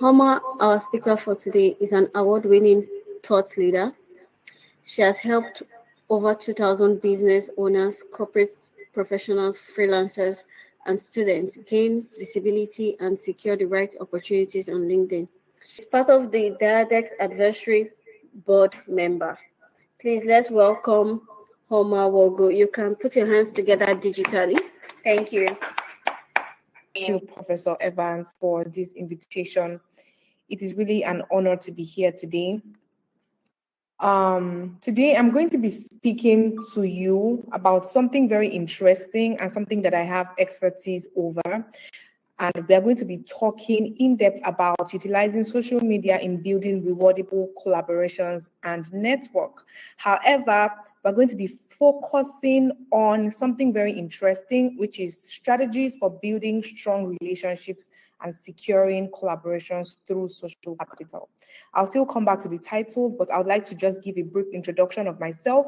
Homa, our speaker for today, is an award-winning thought leader. She has helped over 2,000 business owners, corporate professionals, freelancers, and students gain visibility and secure the right opportunities on LinkedIn. She's part of the Diadex Advisory Board member. Please let's welcome Homa Wogo. You can put your hands together digitally. Thank you. Thank you, Professor Evans, for this invitation. It is really an honor to be here today. Today, I'm going to be speaking to you about something very interesting and something that I have expertise over. And we are going to be talking in depth about utilizing social media in building rewardable collaborations and network. However, we're going to be focusing on something very interesting, which is strategies for building strong relationships and securing collaborations through social capital. I'll still come back to the title, but I would like to just give a brief introduction of myself.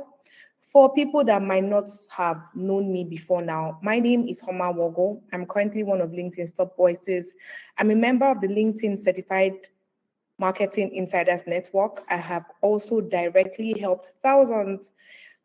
For people that might not have known me before now, my name is Homa Wogo. I'm currently one of LinkedIn's top voices. I'm a member of the LinkedIn Certified Marketing Insiders Network. I have also directly helped thousands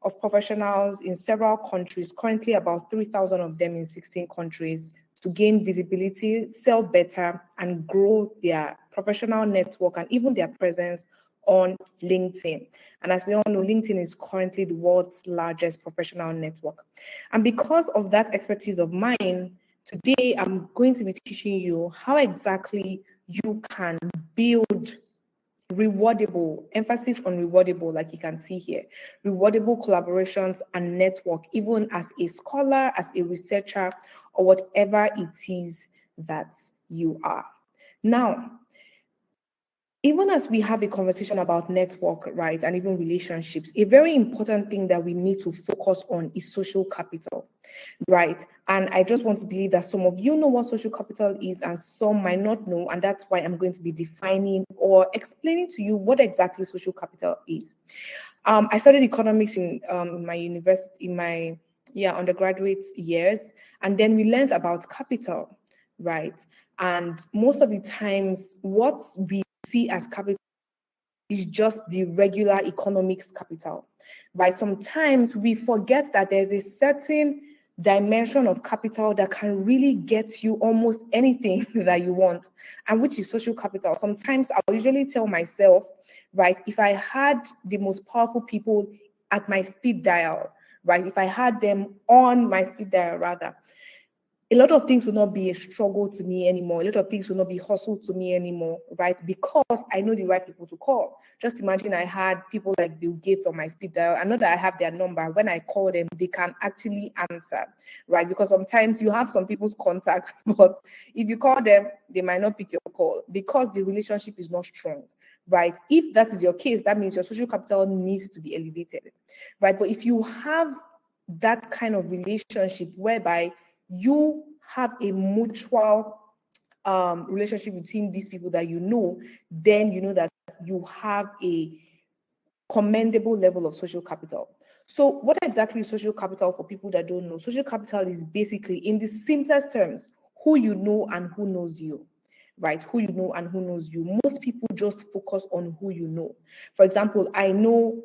of professionals in several countries, currently about 3,000 of them in 16 countries, to gain visibility, sell better, and grow their professional network and even their presence on LinkedIn. And as we all know, LinkedIn is currently the world's largest professional network. And because of that expertise of mine, today I'm going to be teaching you how exactly you can build rewardable, emphasis on rewardable, like you can see here, rewardable collaborations and network, even as a scholar, as a researcher, or whatever it is that you are. Now, even as we have a conversation about network, right, and even relationships, a very important thing that we need to focus on is social capital, right? And I just want to believe that some of you know what social capital is and some might not know, and that's why I'm going to be defining or explaining to you what exactly social capital is. I studied economics in my university, in my undergraduate years, and then we learned about capital, right? And most of the times, what we see as capital is just the regular economics capital, right? Sometimes we forget that there's a certain dimension of capital that can really get you almost anything that you want, and which is social capital. Sometimes I'll usually tell myself, right, if I had the most powerful people at my speed dial, right, if I had them on my speed dial rather, a lot of things will not be a struggle to me anymore. A lot of things will not be hustle to me anymore, right? Because I know the right people to call. Just imagine I had people like Bill Gates on my speed dial. I know that I have their number. When I call them, they can actually answer, right? Because sometimes you have some people's contacts, but if you call them, they might not pick your call because the relationship is not strong, right? If that is your case, that means your social capital needs to be elevated, right? But if you have that kind of relationship whereby you have a mutual relationship between these people that you know, then you know that you have a commendable level of social capital. So what exactly is social capital for people that don't know? Social capital is basically, in the simplest terms, who you know and who knows you, right? Who you know and who knows you. Most people just focus on who you know. For example, I know,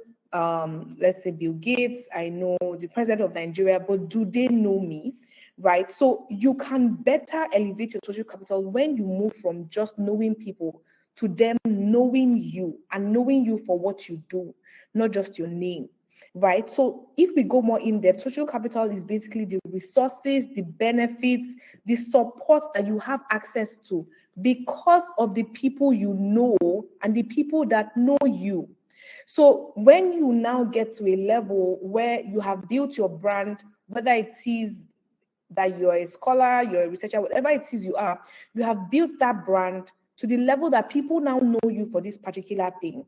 let's say Bill Gates, I know the president of Nigeria, but do they know me? Right? So you can better elevate your social capital when you move from just knowing people to them knowing you and knowing you for what you do, not just your name, right? So if we go more in depth, social capital is basically the resources, the benefits, the support that you have access to because of the people you know and the people that know you. So when you now get to a level where you have built your brand, whether it is that you're a scholar, you're a researcher, whatever it is you are, you have built that brand to the level that people now know you for this particular thing,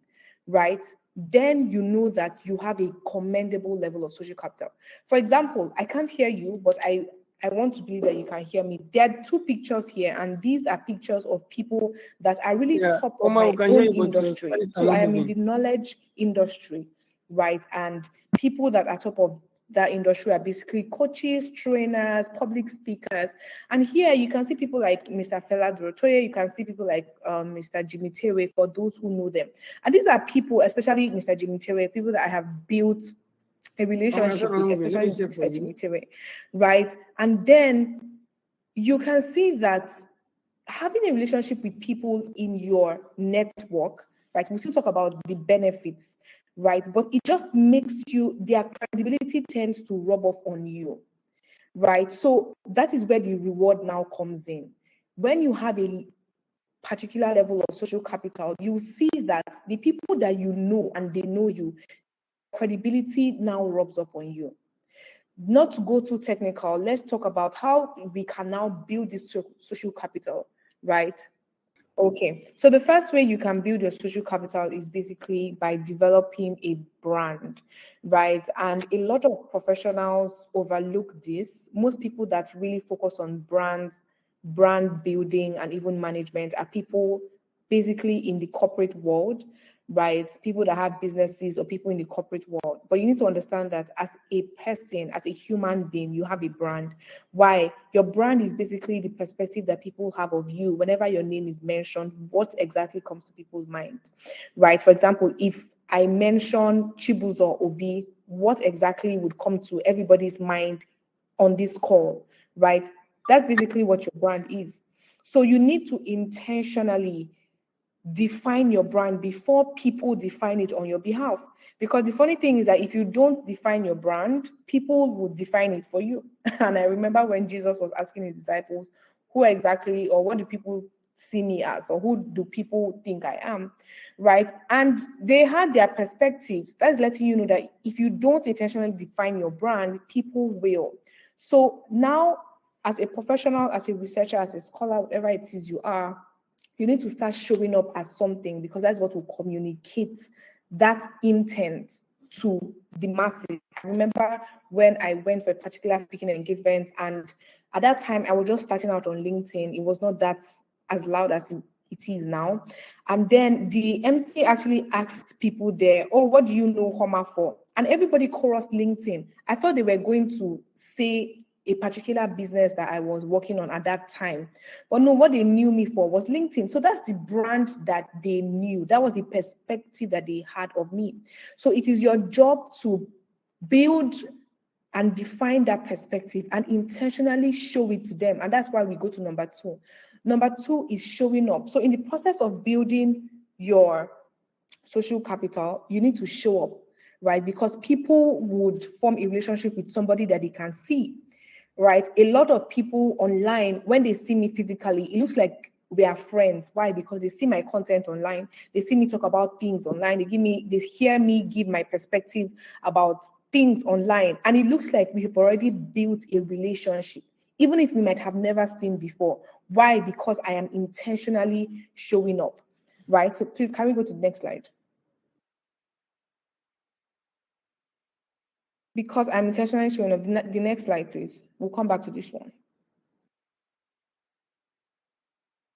right? Then you know that you have a commendable level of social capital. For example, I can't hear you, but I want to believe that you can hear me. There are two pictures here, and these are pictures of people that are really top of my own industry. So I am in the knowledge industry, right? And people that are top of that industry are basically coaches, trainers, public speakers. And here you can see people like Mr. Fela Dorotoye, you can see people like Mr. Jimmy Tewe, for those who know them. And these are people, especially Mr. Jimmy Tewe, people that I have built a relationship with, especially with Mr. Jimmy Tewe, right? And then you can see that having a relationship with people in your network, right? We still talk about the benefits, right? But it just makes you, their credibility tends to rub off on you, right? So that is where the reward now comes in. When you have a particular level of social capital, you see that the people that you know and they know you, credibility now rubs off on you. Not to go too technical, let's talk about how we can now build this social capital, right? Okay, so the first way you can build your social capital is basically by developing a brand, right? And a lot of professionals overlook this. Most people that really focus on brands, brand building, and even management are people basically in the corporate world, right? People that have businesses or people in the corporate world. But you need to understand that as a person, as a human being, you have a brand. Why? Your brand is basically the perspective that people have of you. Whenever your name is mentioned, what exactly comes to people's mind, right? For example, if I mention Chibuzo Obi, what exactly would come to everybody's mind on this call, right? That's basically what your brand is. So you need to intentionally define your brand before people define it on your behalf. Because the funny thing is that if you don't define your brand, people will define it for you. And I remember when Jesus was asking his disciples, who exactly, or what do people see me as, or who do people think I am, right? And they had their perspectives. That's letting you know that if you don't intentionally define your brand, people will. So now, as a professional, as a researcher, as a scholar, whatever it is you are, you need to start showing up as something, because that's what will communicate that intent to the masses. I remember when I went for a particular speaking engagement, and at that time I was just starting out on LinkedIn. It was not that as loud as it is now. And then the MC actually asked people there, oh, what do you know Homa for? And everybody chorused LinkedIn. I thought they were going to say a particular business that I was working on at that time. But no, what they knew me for was LinkedIn. So that's the brand that they knew. That was the perspective that they had of me. So it is your job to build and define that perspective and intentionally show it to them. And that's why we go to number two. Number two is showing up. So in the process of building your social capital, you need to show up, right? Because people would form a relationship with somebody that they can see, right? A lot of people online, when they see me physically, it looks like we are friends. Why? Because they see my content online. They see me talk about things online. They hear me give my perspective about things online. And it looks like we have already built a relationship, even if we might have never seen before. Why? Because I am intentionally showing up, right? So please, can we go to the next slide? Because I'm intentionally showing up. The next slide, please. We'll come back to this one.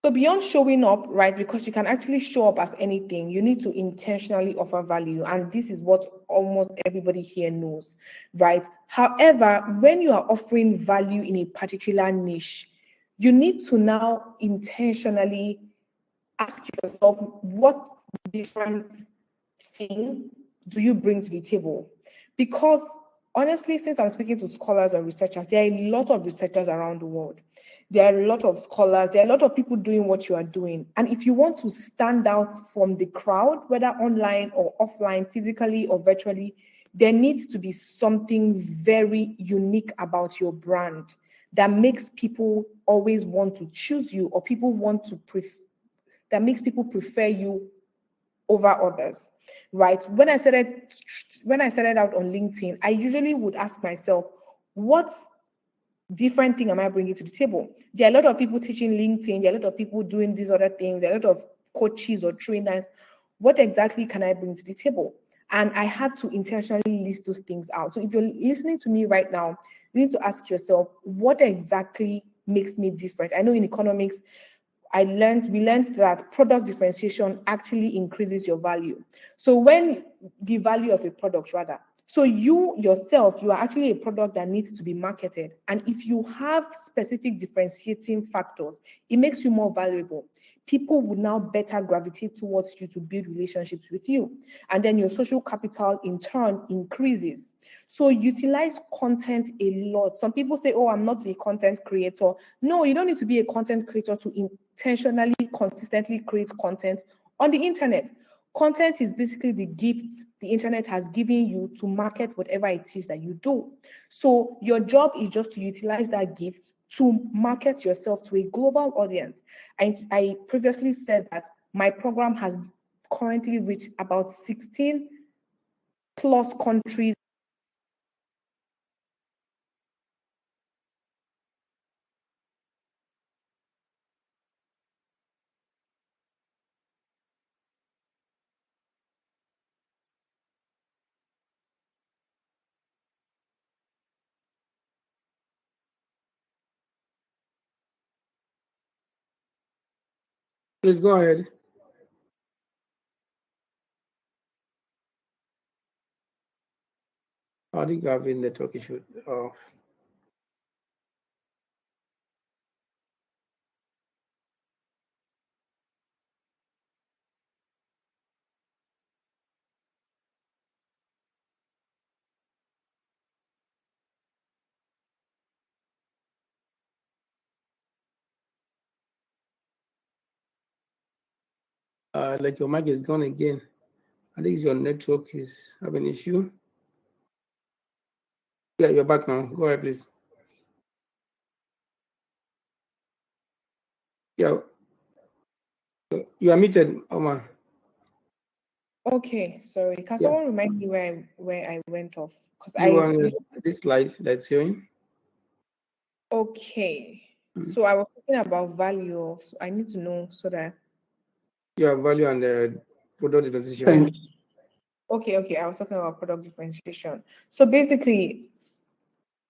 So beyond showing up, right, because you can actually show up as anything, you need to intentionally offer value. And this is what almost everybody here knows, right? However, when you are offering value in a particular niche, you need to now intentionally ask yourself, what different thing do you bring to the table? Because honestly, since I'm speaking to scholars and researchers, there are a lot of researchers around the world. There are a lot of scholars, there are a lot of people doing what you are doing. And if you want to stand out from the crowd, whether online or offline, physically or virtually, there needs to be something very unique about your brand that makes people always want to choose you, or people want to that makes people prefer you over others, right? When I started out on LinkedIn, I usually would ask myself, what different thing am I bringing to the table? There are a lot of people teaching LinkedIn. There are a lot of people doing these other things. There are a lot of coaches or trainers. What exactly can I bring to the table? And I had to intentionally list those things out. So if you're listening to me right now, you need to ask yourself, what exactly makes me different? I know in economics, we learned that product differentiation actually increases your value. So when the value of a product, rather, So you yourself, you are actually a product that needs to be marketed. And if you have specific differentiating factors, it makes you more valuable. People would now better gravitate towards you to build relationships with you. And then your social capital in turn increases. So utilize content a lot. Some people say, oh, I'm not a content creator. No, you don't need to be a content creator to intentionally, consistently create content on the internet. Content is basically the gift the internet has given you to market whatever it is that you do. So your job is just to utilize that gift to market yourself to a global audience. I previously said that my program has currently reached about 16 plus countries. Please go ahead. I think I've been network issue. Like your mic is gone again. I think your network is having issue. Yeah, you're back now. Go ahead, please. Yeah, you are muted, Omar. Okay, sorry. Can Yeah, someone remind me where I went off? Because you I are on this slide that's showing. okay. Mm. So I was talking about value. So I need to know so that Your value and the product differentiation. Thanks. Okay. I was talking about product differentiation. So basically,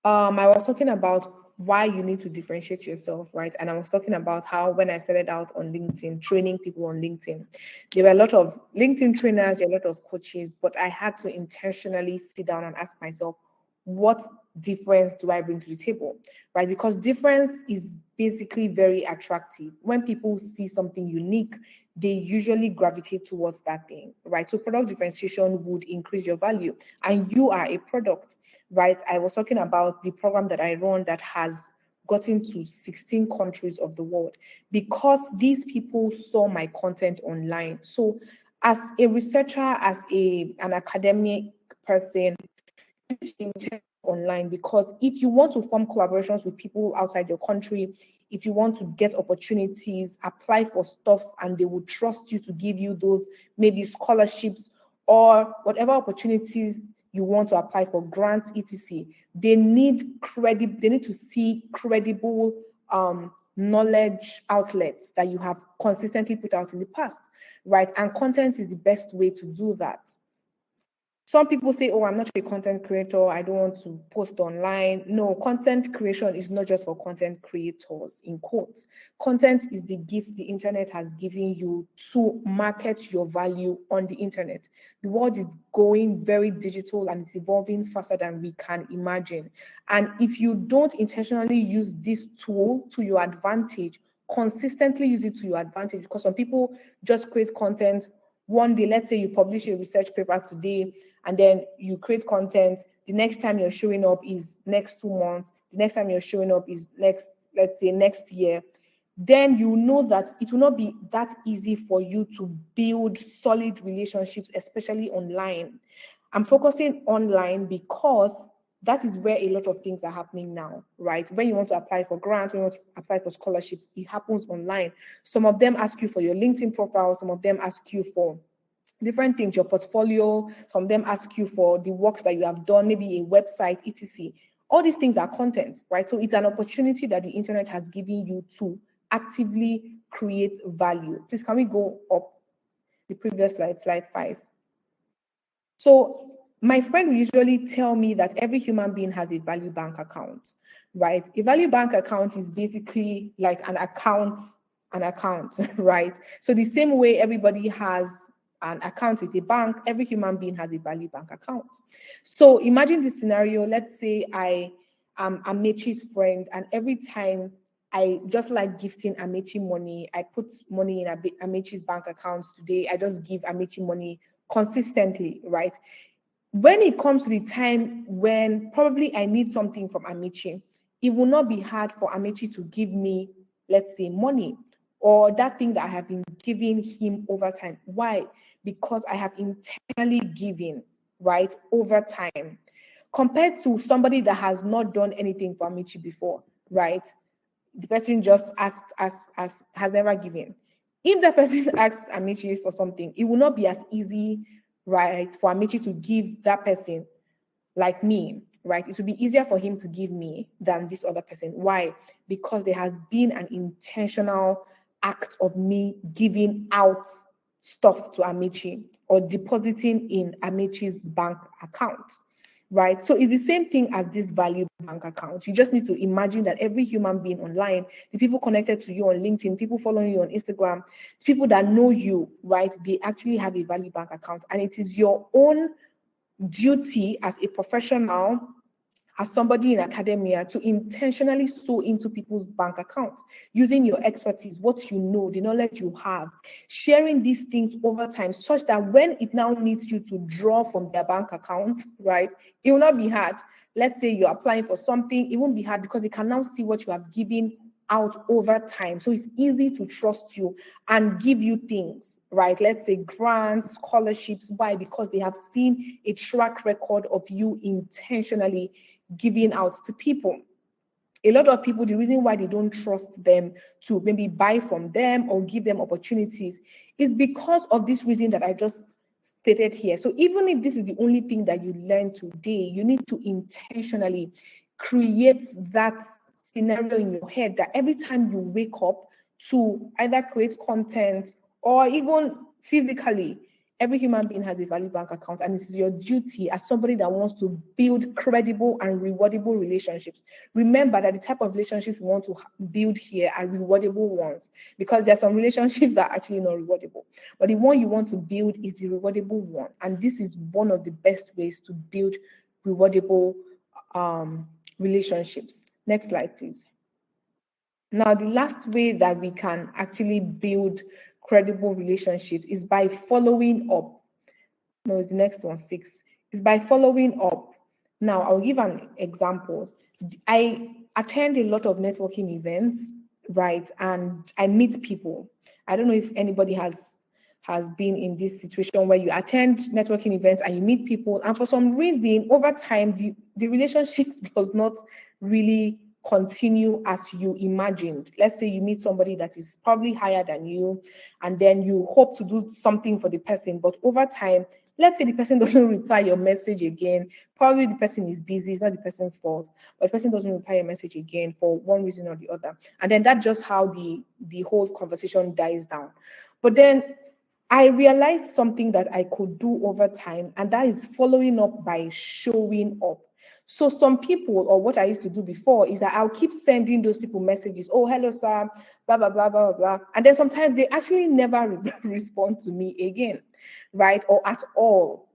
I was talking about why you need to differentiate yourself, right? And I was talking about how when I started out on LinkedIn, training people on LinkedIn, there were a lot of LinkedIn trainers, there were a lot of coaches, but I had to intentionally sit down and ask myself, what difference do I bring to the table, right? Because difference is basically very attractive. When people see something unique, they usually gravitate towards that thing, right? So product differentiation would increase your value, and you are a product, right? I was talking about the program that I run that has gotten to 16 countries of the world because these people saw my content online. So as a researcher, as an academic person, online, because if you want to form collaborations with people outside your country, if you want to get opportunities, apply for stuff, and they will trust you to give you those maybe scholarships or whatever opportunities you want to apply for, grants, etc. They need to see credible knowledge outlets that you have consistently put out in the past, right? And content is the best way to do that. Some people say, oh, I'm not a content creator, I don't want to post online. No, content creation is not just for content creators, in quotes. Content is the gift the internet has given you to market your value on the internet. The world is going very digital and it's evolving faster than we can imagine. And if you don't intentionally use this tool to your advantage, consistently use it to your advantage, because some people just create content one day. Let's say you publish a research paper today, and then you create content. The next time you're showing up is next 2 months. The next time you're showing up is let's say next year. Then you know that it will not be that easy for you to build solid relationships, especially online. I'm focusing online because that is where a lot of things are happening now, right? When you want to apply for grants, when you want to apply for scholarships, it happens online. Some of them ask you for your LinkedIn profile, some of them ask you for different things, your portfolio, some of them ask you for the works that you have done, maybe a website, etc. All these things are content, right? So it's an opportunity that the internet has given you to actively create value. Please, can we go up the previous slide, slide 5? So my friend will usually tell me that every human being has a value bank account, right? A value bank account is basically like an account, right? So the same way everybody has an account with a bank, every human being has a valid bank account. So imagine this scenario. Let's say I am Amechi's friend, and every time I just like gifting Amechi money, I put money in Amechi's bank accounts today. I just give Amechi money consistently, right? When it comes to the time when probably I need something from Amechi, it will not be hard for Amechi to give me, let's say, money or that thing that I have been giving him over time. Why? Because I have intentionally given, right, over time, compared to somebody that has not done anything for Amechi before, right? The person just has never given. If the person asks Amici for something, it will not be as easy, right, for Amici to give that person like me, right? It will be easier for him to give me than this other person. Why? Because there has been an intentional act of me giving out stuff to Amici or depositing in Amici's bank account, right? So it's the same thing as this value bank account. You just need to imagine that every human being online, the people connected to you on LinkedIn, people following you on Instagram, people that know you, right? They actually have a value bank account, and it is your own duty as a professional, as somebody in academia, to intentionally sow into people's bank accounts using your expertise, what you know, the knowledge you have, sharing these things over time such that when it now needs you to draw from their bank account, right, it will not be hard. Let's say you're applying for something, it won't be hard because they can now see what you have given out over time. So it's easy to trust you and give you things, right? Let's say grants, scholarships. Why? Because they have seen a track record of you intentionally giving out to people. A lot of people, the reason why they don't trust them to maybe buy from them or give them opportunities is because of this reason that I just stated here. So even if this is the only thing that you learn today, you need to intentionally create that scenario in your head that every time you wake up to either create content or even physically, every human being has a valid bank account, and it's your duty as somebody that wants to build credible and rewardable relationships. Remember that the type of relationships we want to build here are rewardable ones, because there are some relationships that are actually not rewardable. But the one you want to build is the rewardable one, and this is one of the best ways to build rewardable relationships. Next slide, please. Now, the last way that we can actually build credible relationships is by following up. No, it's the next one, 6. Is by following up. Now, I'll give an example. I attend a lot of networking events, right? And I meet people. I don't know if anybody has been in this situation where you attend networking events and you meet people, and for some reason, over time, the relationship does not really continue as you imagined. Let's say you meet somebody that is probably higher than you, and then you hope to do something for the person, but over time, let's say the person doesn't reply your message again. Probably the person is busy, it's not the person's fault, but the person doesn't reply your message again for one reason or the other. And then that's just how the whole conversation dies down. But then I realized something that I could do over time, and that is following up by showing up. So some people, or what I used to do before, is that I'll keep sending those people messages. Oh, hello, sir, blah, blah, blah, blah, blah. And then sometimes they actually never respond to me again, right? Or at all.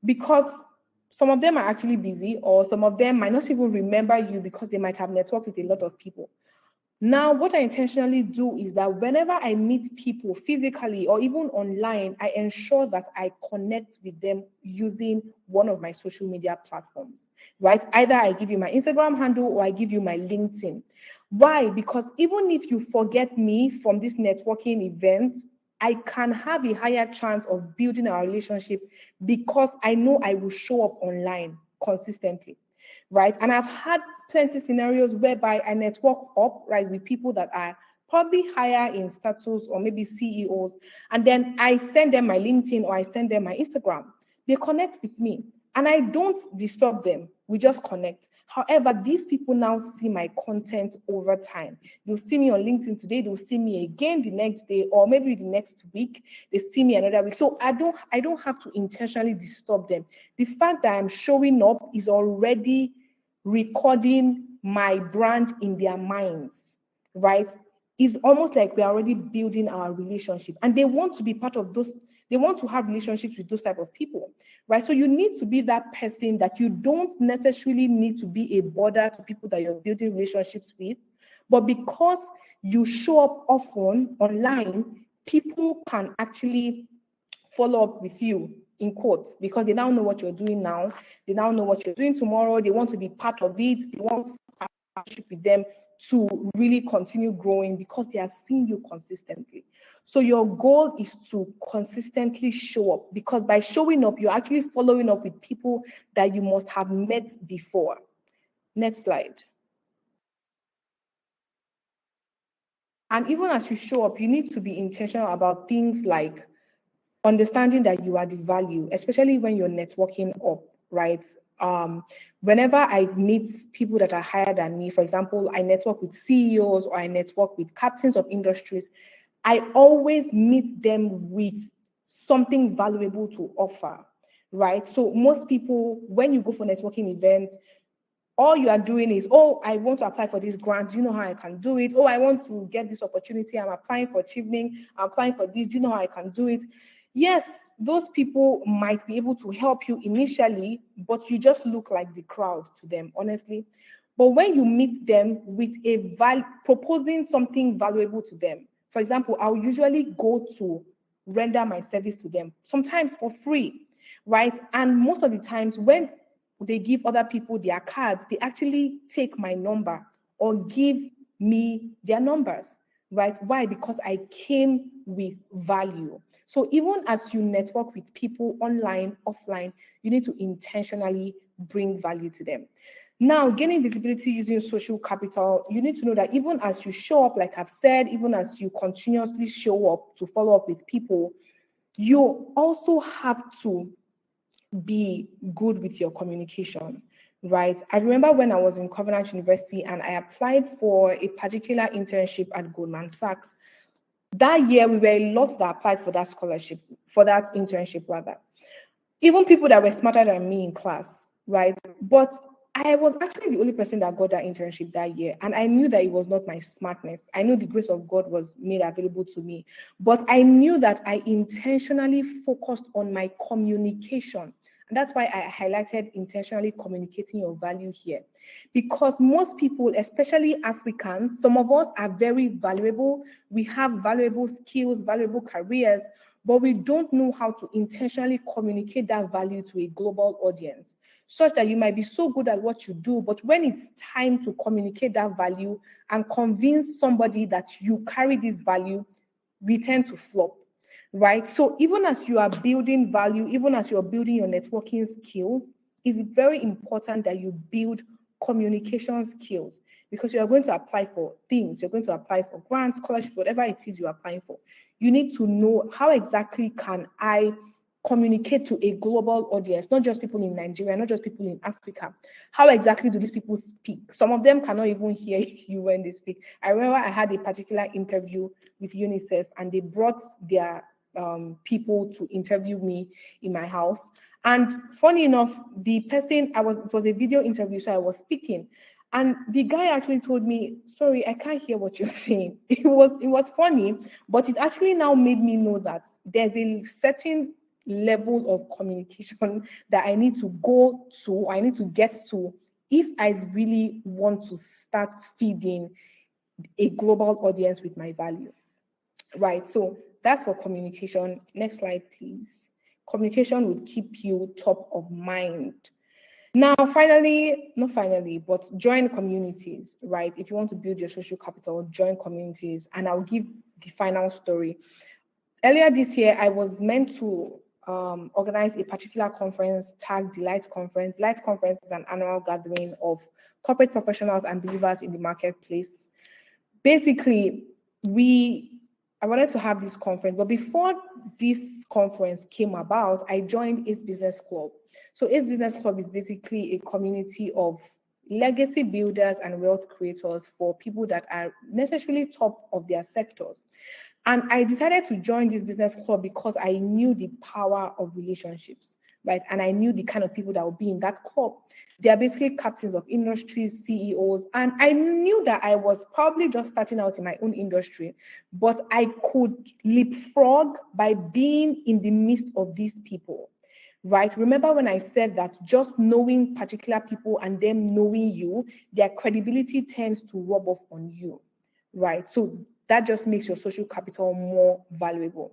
Because some of them are actually busy, or some of them might not even remember you because they might have networked with a lot of people. Now, what I intentionally do is that whenever I meet people physically or even online, I ensure that I connect with them using one of my social media platforms, right? Either I give you my Instagram handle or I give you my LinkedIn. Why? Because even if you forget me from this networking event, I can have a higher chance of building our relationship because I know I will show up online consistently, right? And I've had plenty scenarios whereby I network up, right, with people that are probably higher in status or maybe CEOs, and then I send them my LinkedIn or I send them my Instagram. They connect with me, and I don't disturb them. We just connect. However, these people now see my content over time. They'll see me on LinkedIn today, they'll see me again the next day, or maybe the next week, they see me another week. So I don't have to intentionally disturb them. The fact that I'm showing up is already recording my brand in their minds, right? It's almost like we're already building our relationship, and they want to be part of They want to have relationships with those type of people, right? So you need to be that person that you don't necessarily need to be a bother to people that you're building relationships with, but because you show up often online, people can actually follow up with you in quotes because they now know what you're doing now. They now know what you're doing tomorrow. They want to be part of it. They want to have a partnership with them to really continue growing because they are seeing you consistently. So your goal is to consistently show up, because by showing up, you're actually following up with people that you must have met before. Next slide. And even as you show up, you need to be intentional about things like understanding that you are the value, especially when you're networking up, right? Whenever I meet people that are higher than me, for example, I network with CEOs or I network with captains of industries, I always meet them with something valuable to offer, right? So most people, when you go for networking events, all you are doing is, oh, I want to apply for this grant. Do you know how I can do it? Oh, I want to get this opportunity. I'm applying for achieving. I'm applying for this. Do you know how I can do it? Yes, those people might be able to help you initially, but you just look like the crowd to them, honestly. But when you meet them with proposing something valuable to them, for example, I'll usually go to render my service to them, sometimes for free, right? And most of the times when they give other people their cards, they actually take my number or give me their numbers, right? Why? Because I came with value. So even as you network with people online, offline, you need to intentionally bring value to them. Now, gaining visibility using social capital, you need to know that even as you show up, like I've said, even as you continuously show up to follow up with people, you also have to be good with your communication, right? I remember when I was in Covenant University and I applied for a particular internship at Goldman Sachs. That year, we were a lot that applied for that scholarship, for that internship rather. Even people that were smarter than me in class, right? But I was actually the only person that got that internship that year. And I knew that it was not my smartness. I knew the grace of God was made available to me. But I knew that I intentionally focused on my communication. And that's why I highlighted intentionally communicating your value here. Because most people, especially Africans, some of us are very valuable. We have valuable skills, valuable careers, but we don't know how to intentionally communicate that value to a global audience, such that you might be so good at what you do, but when it's time to communicate that value and convince somebody that you carry this value, we tend to flop, right? So even as you are building value, even as you're building your networking skills, it's very important that you build communication skills, because you are going to apply for things, you're going to apply for grants, scholarships, whatever it is you're applying for. You need to know how exactly can I communicate to a global audience, not just people in Nigeria, not just people in Africa. How exactly do these people speak? Some of them cannot even hear you when they speak. I remember I had a particular interview with UNICEF and they brought their people to interview me in my house. And funny enough, the person it was a video interview, so I was speaking. And the guy actually told me, sorry, I can't hear what you're saying. It was funny, but it actually now made me know that there's a certain level of communication that I need to I need to get to if I really want to start feeding a global audience with my value. Right, so that's for communication. Next slide, please. Communication will keep you top of mind. Now, not finally, but join communities, right? If you want to build your social capital, join communities. And I'll give the final story. Earlier this year, I was meant to organize a particular conference tagged the Light Conference. Light Conference is an annual gathering of corporate professionals and believers in the marketplace. Basically, I wanted to have this conference, but before this conference came about, I joined Ace Business Club. So Ace Business Club is basically a community of legacy builders and wealth creators for people that are necessarily top of their sectors. And I decided to join this business club because I knew the power of relationships, right? And I knew the kind of people that would be in that club. They are basically captains of industries, CEOs, and I knew that I was probably just starting out in my own industry, but I could leapfrog by being in the midst of these people, right? Remember when I said that just knowing particular people and them knowing you, their credibility tends to rub off on you, right? So that just makes your social capital more valuable.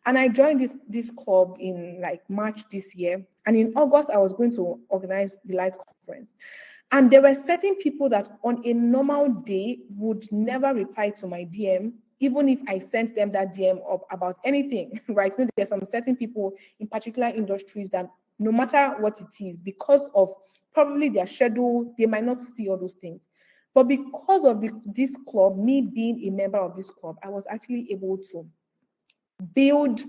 And I joined this club in like March this year. And in August, I was going to organize the Light Conference. And there were certain people that on a normal day would never reply to my DM, even if I sent them that DM up about anything, right? You know, there's some certain people in particular industries that no matter what it is, because of probably their schedule, they might not see all those things. But because of this club, me being a member of this club, I was actually able to build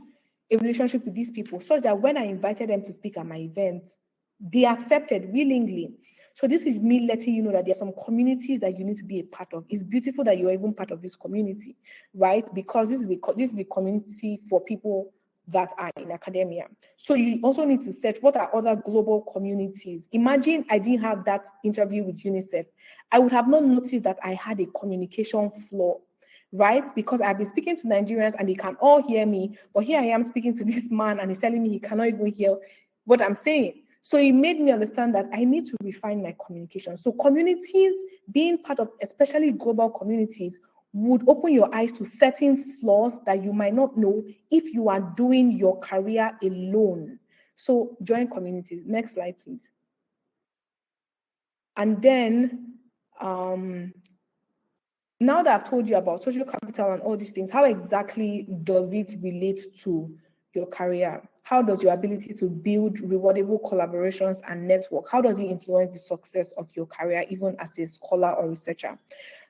a relationship with these people such that when I invited them to speak at my events, they accepted willingly. So this is me letting you know that there are some communities that you need to be a part of. It's beautiful that you're even part of this community, right? Because this is the community for people that are in academia. So you also need to search what are other global communities. Imagine I didn't have that interview with UNICEF. I would have not noticed that I had a communication flaw, right? Because I've been speaking to Nigerians and they can all hear me, but here I am speaking to this man and he's telling me he cannot even hear what I'm saying. So it made me understand that I need to refine my communication. So communities, being part of especially global communities, would open your eyes to certain flaws that you might not know if you are doing your career alone. So join communities. Next slide, please. And then now that I've told you about social capital and all these things, how exactly does it relate to your career? How does your ability to build rewardable collaborations and network, how does it influence the success of your career, even as a scholar or researcher?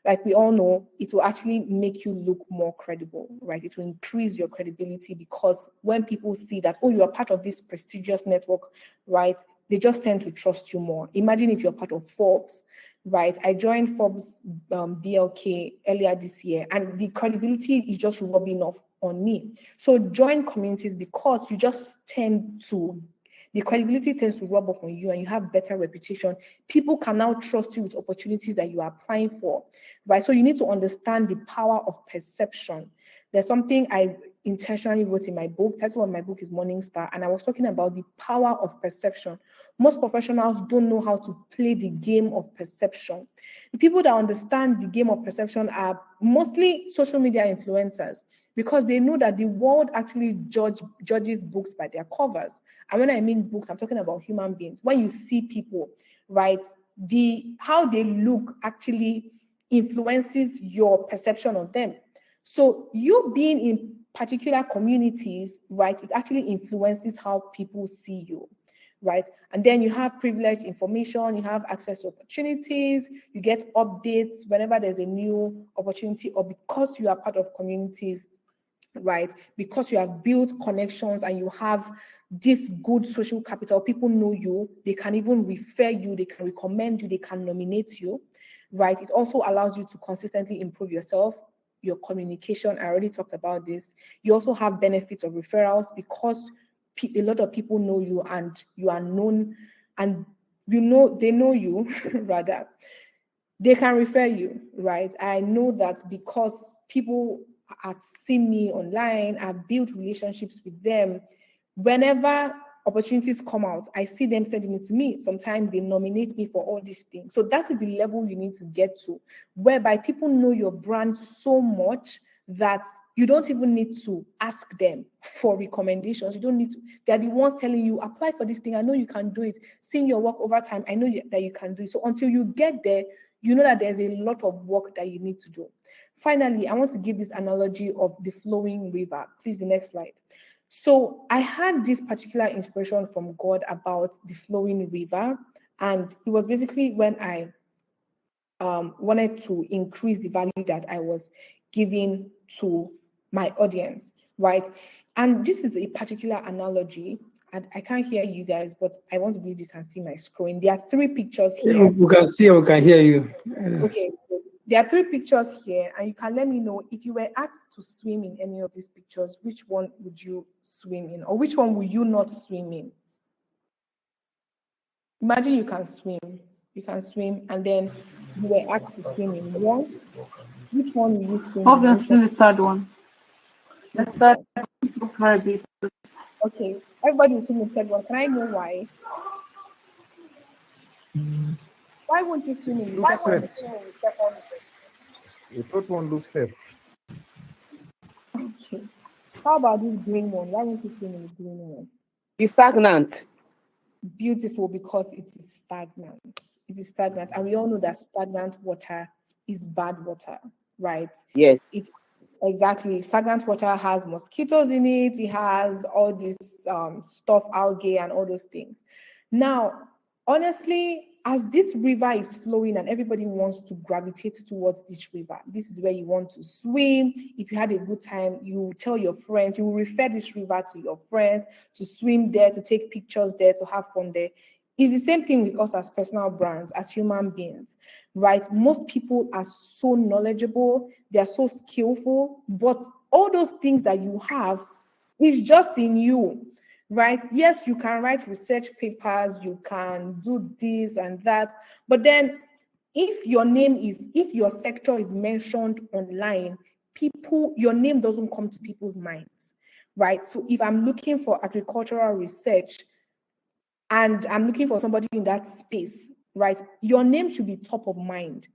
Like we all know, it will actually make you look more credible, right? It will increase your credibility because when people see that, oh, you are part of this prestigious network, right? They just tend to trust you more. Imagine if you're part of Forbes, right? I joined Forbes BLK earlier this year, and the credibility is just rubbing off on me. So join communities because you just tend to, the credibility tends to rub off on you and you have better reputation. People can now trust you with opportunities that you are applying for, right? So you need to understand the power of perception. There's something I intentionally wrote in my book. The title of my book is Morning Star, and I was talking about the power of perception. Most professionals don't know how to play the game of perception. The people that understand the game of perception are mostly social media influencers because they know that the world actually judges books by their covers. And when I mean books, I'm talking about human beings. When you see people, right, how they look actually influences your perception of them. So you being in particular communities, right, it actually influences how people see you, right? And then you have privileged information, you have access to opportunities, you get updates whenever there's a new opportunity, or because you are part of communities, right? Because you have built connections and you have this good social capital, people know you, they can even refer you, they can recommend you, they can nominate you, right? It also allows you to consistently improve yourself, your communication. I already talked about this. You also have benefits of referrals because a lot of people know you and you are known, and you know they know you rather. They can refer you, right? I know that because people have seen me online, I've built relationships with them. Whenever opportunities come out, I see them sending it to me. Sometimes they nominate me for all these things. So that is the level you need to get to, whereby people know your brand so much that you don't even need to ask them for recommendations. You don't need to. They're the ones telling you, apply for this thing. I know you can do it. Seeing your work over time, I know that you can do it. So until you get there, you know that there's a lot of work that you need to do. Finally, I want to give this analogy of the flowing river. Please, the next slide. So I had this particular inspiration from God about the flowing river. And it was basically when I wanted to increase the value that I was giving to my audience, right? And this is a particular analogy. And I can't hear you guys, but I want to believe you can see my screen. There are three pictures Yeah, here. we can see and we can hear you. Okay, there are three pictures here, and you can let me know if you were asked to swim in any of these pictures, which one would you swim in, or which one would you not swim in? Imagine you can swim. You can swim, and then you were asked to swim in one. Which one will you swim in? Which Obviously, one? the third one. The The third third. looks very basic. Okay. Everybody will swim in the third one. Can I know why? Why won't you swim in the Looks second? safe. The third one looks safe. Okay. How about this green one? Why won't you swim in the green one? It's stagnant. Beautiful, because it is stagnant. It is stagnant. And we all know that stagnant water is bad water, right? Yes. It's exactly, stagnant water has mosquitoes in it, it has all this stuff, algae, and all those things. Now, honestly, as this river is flowing and everybody wants to gravitate towards this river, this is where you want to swim. If you had a good time, you will tell your friends, you will refer this river to your friends to swim there, to take pictures there, to have fun there. It's the same thing with us as personal brands, as human beings, right? Most people are so knowledgeable, they are so skillful, but all those things that you have is just in you, right? Yes, you can write research papers, you can do this and that, but then if your sector is mentioned online, your name doesn't come to people's minds, right? So if I'm looking for agricultural research and I'm looking for somebody in that space, right, your name should be top of mind,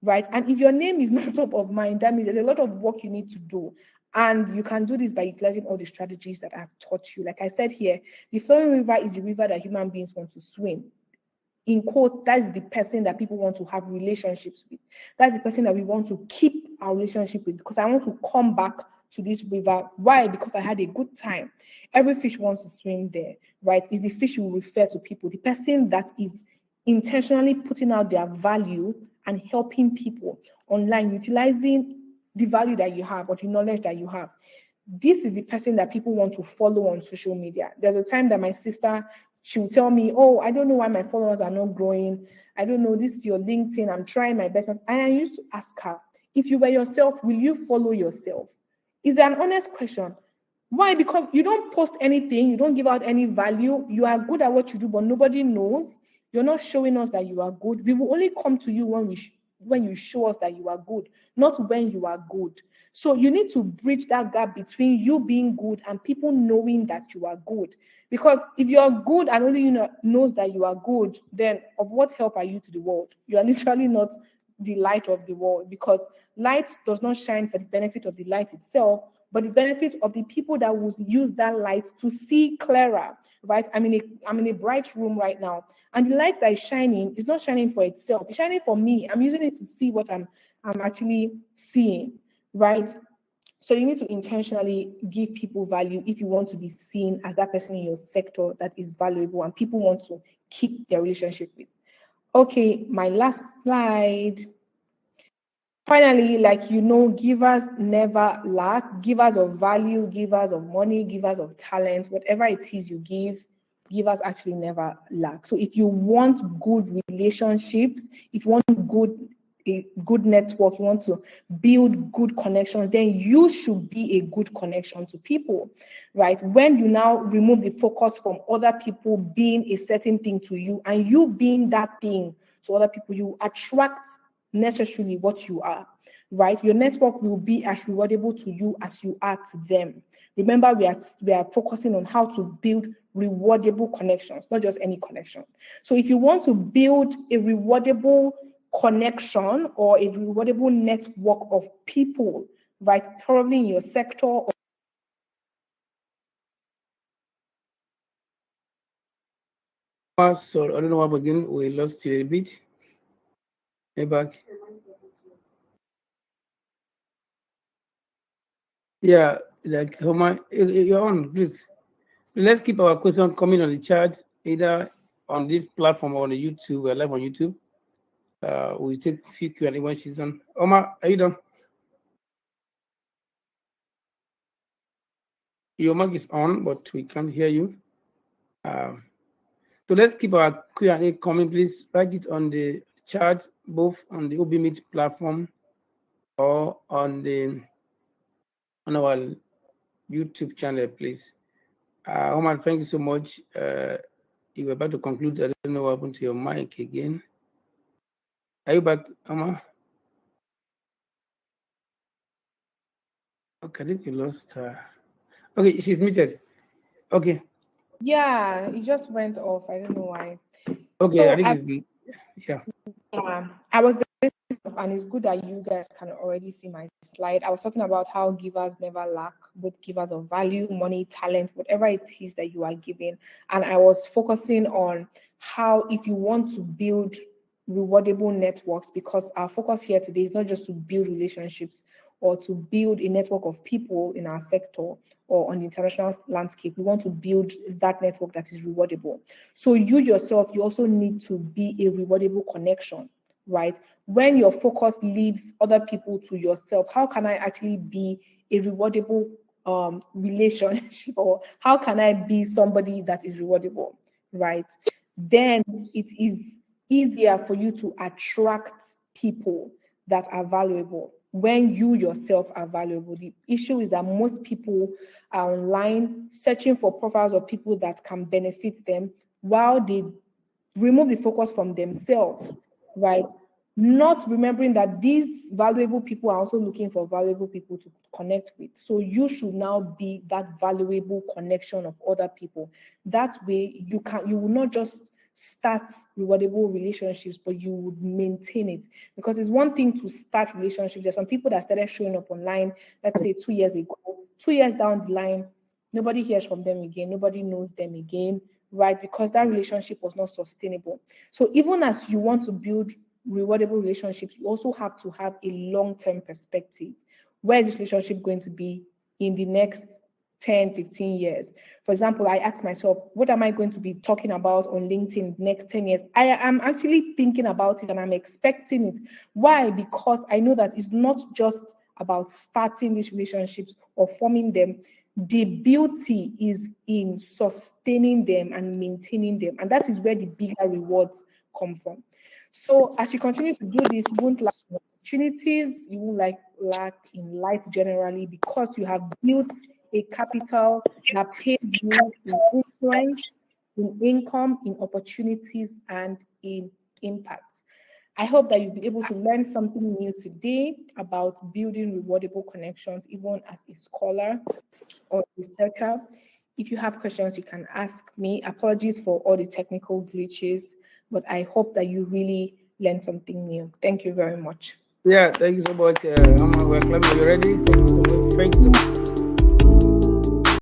right? And if your name is not top of mind, that means there's a lot of work you need to do. And you can do this by utilizing all the strategies that I've taught you. Like I said here, the flowing river is the river that human beings want to swim. In quote, that's the person that people want to have relationships with. That's the person that we want to keep our relationship with, because I want to come back to this river. Why? Because I had a good time. Every fish wants to swim there, right? Is the fish you refer to people, the person that is intentionally putting out their value and helping people online, utilizing the value that you have or the knowledge that you have. This is the person that people want to follow on social media. There's a time that my sister, she will tell me, oh, I don't know why my followers are not growing. I don't know, this is your LinkedIn. I'm trying my best. And I used to ask her, if you were yourself, will you follow yourself? It's an honest question. Why? Because you don't post anything, you don't give out any value. You are good at what you do, but nobody knows. You're not showing us that you are good. We will only come to you when you show us that you are good, not when you are good. So you need to bridge that gap between you being good and people knowing that you are good. Because if you're good and only you knows that you are good, then of what help are you to the world? You are literally not the light of the world, because light does not shine for the benefit of the light itself, but the benefit of the people that will use that light to see clearer, right? I'm in a bright room right now, and the light that is shining is not shining for itself. It's shining for me. I'm using it to see what I'm actually seeing, right? So you need to intentionally give people value if you want to be seen as that person in your sector that is valuable and people want to keep their relationship with. Okay, my last slide. Finally, givers never lack. Givers of value, givers of money, givers of talent, whatever it is you give, givers actually never lack. So if you want good relationships, if you want a good network, you want to build good connections, then you should be a good connection to people, right? When you now remove the focus from other people being a certain thing to you and you being that thing to other people, you attract necessarily what you are, right? Your network will be as rewardable to you as you are to them. Remember, we are focusing on how to build rewardable connections, not just any connection. So if you want to build a rewardable connection or a rewardable network of people, right, probably in your sector or Sorry, I don't know what again. We lost you a bit. Hey, back. Yeah, like Homa, you're on, please. Let's keep our question coming on the chat, either on this platform or on the YouTube. We're live on YouTube. We take a few Q&A when she's on. Oma, are you done? Your mic is on, but we can't hear you. So let's keep our Q&A coming. Please write it on the chat, both on the OBMeet platform or on our YouTube channel, please. Omar, thank you so much. You were about to conclude. I don't know what happened to your mic again. Are you back, Amma? Okay, I think we lost her. Okay, she's muted. Okay, Yeah, it just went off. I don't know why. okay, I So think it's yeah. I was and it's good that you guys can already see my slide. I was talking about how givers never lack, both givers of value, money, talent, whatever it is that you are giving. And I was focusing on how if you want to build rewardable networks, because our focus here today is not just to build relationships or to build a network of people in our sector or on the international landscape. We want to build that network that is rewardable. So you yourself, you also need to be a rewardable connection, right? When your focus leaves other people to yourself, how can I actually be a rewardable relationship, or how can I be somebody that is rewardable, right? Then it is easier for you to attract people that are valuable when you yourself are valuable. The issue is that most people are online searching for profiles of people that can benefit them while they remove the focus from themselves, right? Not remembering that these valuable people are also looking for valuable people to connect with. So you should now be that valuable connection of other people. That way you will not just start rewardable relationships, but you would maintain it. Because it's one thing to start relationships. There's some people that started showing up online, let's say 2 years ago, 2 years down the line, nobody hears from them again, nobody knows them again, right? Because that relationship was not sustainable. So even as you want to build rewardable relationships, you also have to have a long-term perspective. Where is this relationship going to be in the next 10, 15 years? For example, I asked myself, what am I going to be talking about on LinkedIn next 10 years? I am actually thinking about it and I'm expecting it. Why? Because I know that it's not just about starting these relationships or forming them. The beauty is in sustaining them and maintaining them. And that is where the bigger rewards come from. So as you continue to do this, you won't lack opportunities, you won't lack in life generally, because you have built a capital that pays you in influence, in income, in opportunities, and in impact. I hope that you'll be able to learn something new today about building rewardable connections, even as a scholar or researcher. If you have questions, you can ask me. Apologies for all the technical glitches, but I hope that you really learned something new. Thank you very much. Yeah, thank you so much, Amma. We're clapping. Are you ready? Thank you so much. Thank you so much.